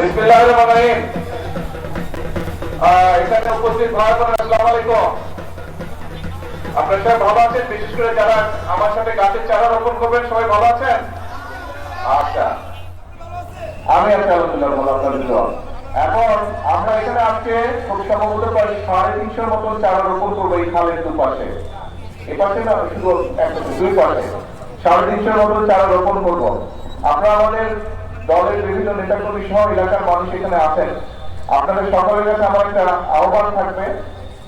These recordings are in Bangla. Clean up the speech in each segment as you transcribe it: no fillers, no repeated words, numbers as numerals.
বিসমিল্লাহির রহমানির রহিম। এখানে উপস্থিত ভাই বোনেরা, আসসালামু আলাইকুম। আপনারা সবাই ভালো আছেন? বিশেষ করে যারা আমার সাথে গাছের চারা রোপণ করবেন, সবাই ভালো আছেন? আচ্ছা, আমি আলহামদুলিল্লাহ ভালো। আপনাদের দোয়া। এখন আমরা এখানে আজকে খুব সম্ভবত প্রায় 350 মতন চারা রোপণ করবো এই খালের দুপাশে। এ পাশে না, শুধু দুই পাশে 350 মতন চারা রোপণ করবো। আপনারা আমাদের দলের বিভিন্ন নেতাকর্মী সহ এলাকার মানুষ এখানে আছেন। আপনাদের সকলের কাছে আমার একটা আহ্বান থাকবে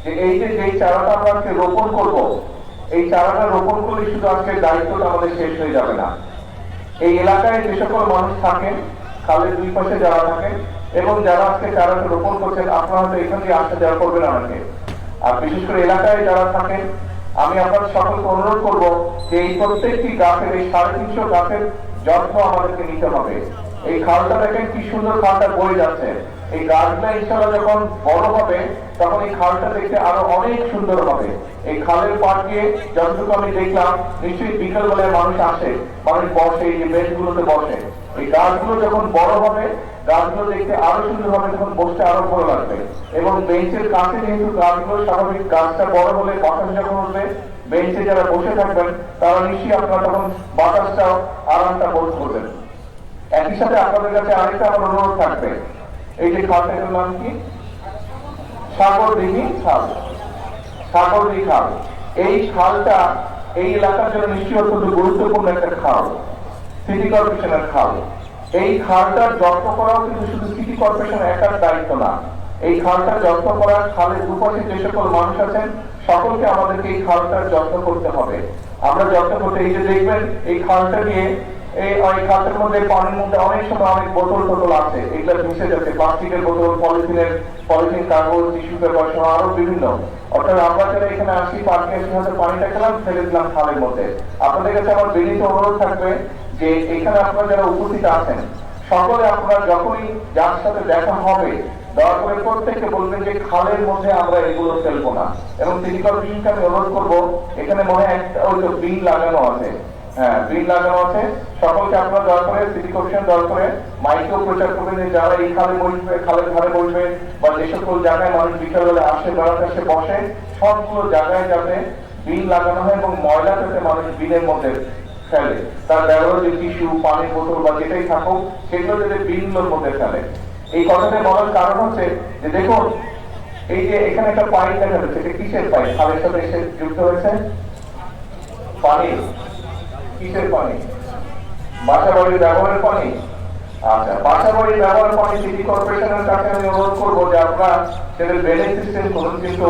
যে এই যে চারাটা আমরা আজকে রোপণ করব, এই চারাটা রোপণ করলে শুধু আজকের দায়িত্বটা আমাদের শেষ হয়ে যাবে না। এই এলাকায় যে সকল মানুষ থাকেন, খালের দুই পাশে যারা থাকেন এবং যারা আজকে চারাটা রোপণ করছেন, আপনারা হয়তো এখান দিয়ে আসা যাওয়া করবেন আমাকে। আর বিশেষ করে এলাকায় যারা থাকেন, আমি আপনাদের সকলকে অনুরোধ করব যে এই প্রত্যেকটি গাছের, এই 350 গাছের যত্ন আমাদেরকে নিতে হবে। এই খালটা দেখেন কি সুন্দর, খালটা বয়ে যাচ্ছে। এই গাছটা ইনশাআল্লাহ যখন বড় হবে তখন এই খালটা দেখতে আরো অনেক সুন্দর হবে। এই খালের পাড় দিয়ে যতটুকু আমি দেখলাম, নিশ্চয়ই বিকেল বেলায় মানুষ আসে, মানুষ বসে, এই যে বেঞ্চগুলোতে বসে। এই গাছগুলো যখন বড় হবে, গাছগুলো দেখতে আরো সুন্দর হবে, তখন বসতে আরো ভালো লাগবে। এবং বেঞ্চের কাছে যেহেতু গাছগুলো স্বাভাবিক, গাছটা বড় হলে বাতাস যখন উঠবে, বেঞ্চে যারা বসে থাকবেন তারা নিশ্চয়ই আপনারা তখন বাতাসটাও আরামটা বোধ করবেন। একই সাথে আপনাদের কাছে আরেকটা আমার অনুরোধ থাকবে, এই যে খালটার নাম কি? সাগরদিঘি খাল। সাগরদিঘি খাল, এই খালটা এই এলাকার জন্য নিশ্চয়ই অত্যন্ত গুরুত্বপূর্ণ একটা খাল, সিটি কর্পোরেশনের খাল। এই খালটার যত্ন করাও কিন্তু শুধু সিটি কর্পোরেশনের একার দায়িত্ব না। এই খালটার যত্ন করা, খালের দুপাশে যে সকল মানুষ আছেন সকলকে আমাদেরকে এই খালটার যত্ন করতে হবে। আমরা যত্ন করতে, এই যে দেখবেন এই খালটা নিয়ে ওই খালটার মধ্যে, পানির মধ্যে অনেক সময় অনেক বোতল টোতল আছে, এগুলো মিশে যাচ্ছে, প্লাস্টিকের বোতল, পলিথিন, কাগজ, টিস্যু পেপার সহ আরো বিভিন্ন। অর্থাৎ আমরা যারা এখানে আসি, পার্কে এসে হয়তো পানিটা খেলাম, ফেলে দিলাম খালের মধ্যে। আপনাদের কাছে আমার বিনীত অনুরোধ থাকবে যে এখানে আপনারা যারা উপস্থিত আছেন সকলে, আপনারা যখনই যার সাথে দেখা হবে দয়া করে প্রত্যেককে বলবেন যে খালের মধ্যে আমরা এগুলো ফেলবো না। এবং সিটি কর্পোরেশনকে আমি অনুরোধ করবো, এখানে মনে হয় একটা ওই তো বিল লাগানো আছে, হ্যাঁ বিল লাগানো আছে, সকলকে আপনারা দয়া করে সিটি কর্পোরেশন দয়া করে মাইকেও প্রচার করবেন যে যারা এই খালে বসবে, খালের ধারে বসবে, বা যে সকল জায়গায় মানুষ বিকালবেলা আসে, বেড়াতে আসে, বসে, সবগুলো জায়গায় যাতে বিল লাগানো হয় এবং ময়লা যাতে মানুষ বিলের মধ্যে ফেলে, তার ব্যবহার যে টিস্যু, পানির বোতল বা যেটাই থাকুক, সেগুলো যাতে বিলগুলোর মধ্যে ফেলে। এই কথাটা বলার কারণ হচ্ছে যে দেখুন, এই যে এখানে একটা পাইপ দেখা যাচ্ছে, এটা কিসের পাইপ? খালের সাথে এসে যুক্ত হয়েছে পানি। কিসের পানি? বাসা বাড়ির ব্যবহারের পানি। আচ্ছা, বাসা বাড়ির ব্যবহারের পানি সিটি কর্পোরেশনের কাছে আমি অনুরোধ করবো যে আপনারা সেটা ড্রেনেজ সিস্টেম করুন, কিন্তু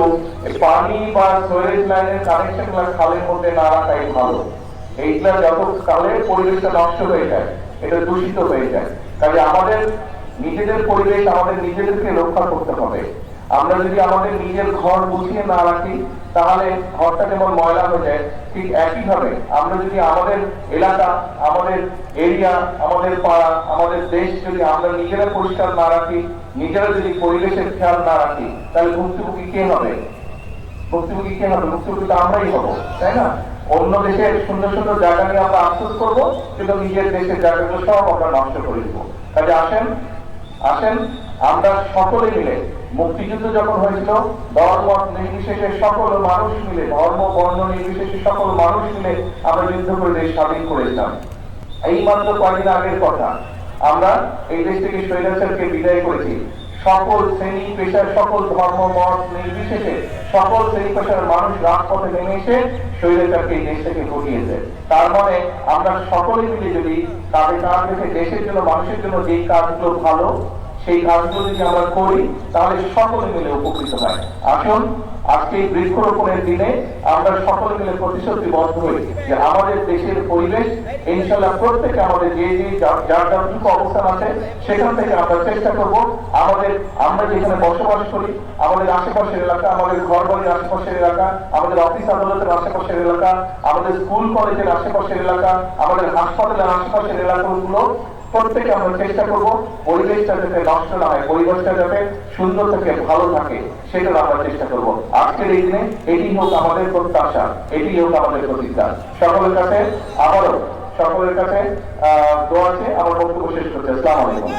পানি বা সুয়েজ লাইনের কানেকশন খালের মধ্যে না রাখাই ভালো। এইগুলা যত কালে পরিবেশটা নষ্ট হয়ে যায়, এটা দূষিত হয়ে যায়। কাজে আমাদের নিজেদের পরিবেশ, আমাদের নিজেদেরকে রক্ষা করতে হবে। আমরা যদি আমাদের নিজের ঘর গুছিয়ে না রাখি, তাহলে ঘরটা যেমন ময়লা হয়ে যায়, ঠিক একইভাবে আমরা যদি আমাদের এলাকা, আমাদের এরিয়া, আমাদের পাড়া, আমাদের দেশ যদি আমরা নিজেরা পরিষ্কার না রাখি, নিজেরা যদি পরিবেশের খেয়াল না রাখি, তাহলে ভুক্তভোগী কে হবে? ভুক্তভোগী কে হবে? ভুক্তভোগী তো আমরাই হবো, তাই না? অন্য দেশের সুন্দর সুন্দর জায়গা নিয়ে আমরা আফসোস করবো, কিন্তু নিজের দেশের জায়গাগুলো সব আমরা নষ্ট করে দিব। কাজে আসেন আসেন আমরা সকলে মিলে, মুক্তিযুদ্ধ যখন হয়েছিল দল মত নির্বিশেষে সকল মানুষ মিলে, ধর্ম বর্ণ নির্বিশেষে সকল মানুষ মিলে আমরা যুদ্ধ করে দেশ স্বাধীন করেছিলাম। এই মাত্র কয়েকদিন আগের কথা, আমরা এই দেশ থেকে স্বৈরাচারকে বিদায় করেছি। সকল শ্রেণী পেশার, সকল ধর্ম মত নির্বিশেষে সকল শ্রেণী পেশার মানুষ রাজপথে নেমে এসে স্বৈরাচারকে এই দেশ থেকে হটিয়েছে। তার মানে আমরা সকলে মিলে যদি তাদের কাজ রেখে দেশের জন্য, মানুষের জন্য যেই কাজগুলো ভালো, সেই কাজগুলো যদি আমরা করি, তাহলে সকলে মিলে উপকৃত হয়। আসুন আজকে এই বৃক্ষরোপণের দিনে আমরা সকলে মিলে প্রতিশ্রুতিবদ্ধ হই যে আমাদের দেশের পরিবেশ ইনশাআল্লাহ প্রত্যেকে আমাদের যে যার যতটুকু অবস্থান আছে সেখান থেকে আমরা চেষ্টা করব আমরা যেখানে বসবাস করি, আমাদের আশেপাশের এলাকা, আমাদের ঘর বাড়ির আশেপাশের এলাকা, আমাদের অফিস আদালতের আশেপাশের এলাকা, আমাদের স্কুল কলেজের আশেপাশের এলাকা, আমাদের হাসপাতালের আশেপাশের এলাকাগুলো প্রত্যেকে আমরা চেষ্টা করবো পরিবেশটা যাতে নষ্ট না হয়, পরিবেশটা যাতে সুন্দর থাকে, ভালো থাকে, সেটা আমরা চেষ্টা করবো। আজকের এই দিনে এটি হোক আমাদের প্রত্যাশা, এটি হোক আমাদের প্রতিজ্ঞা। সকলের কাছে আবারও সকলের কাছে দোয়া আছে। আমার বক্তব্য শেষ করছি। আসসালামু আলাইকুম।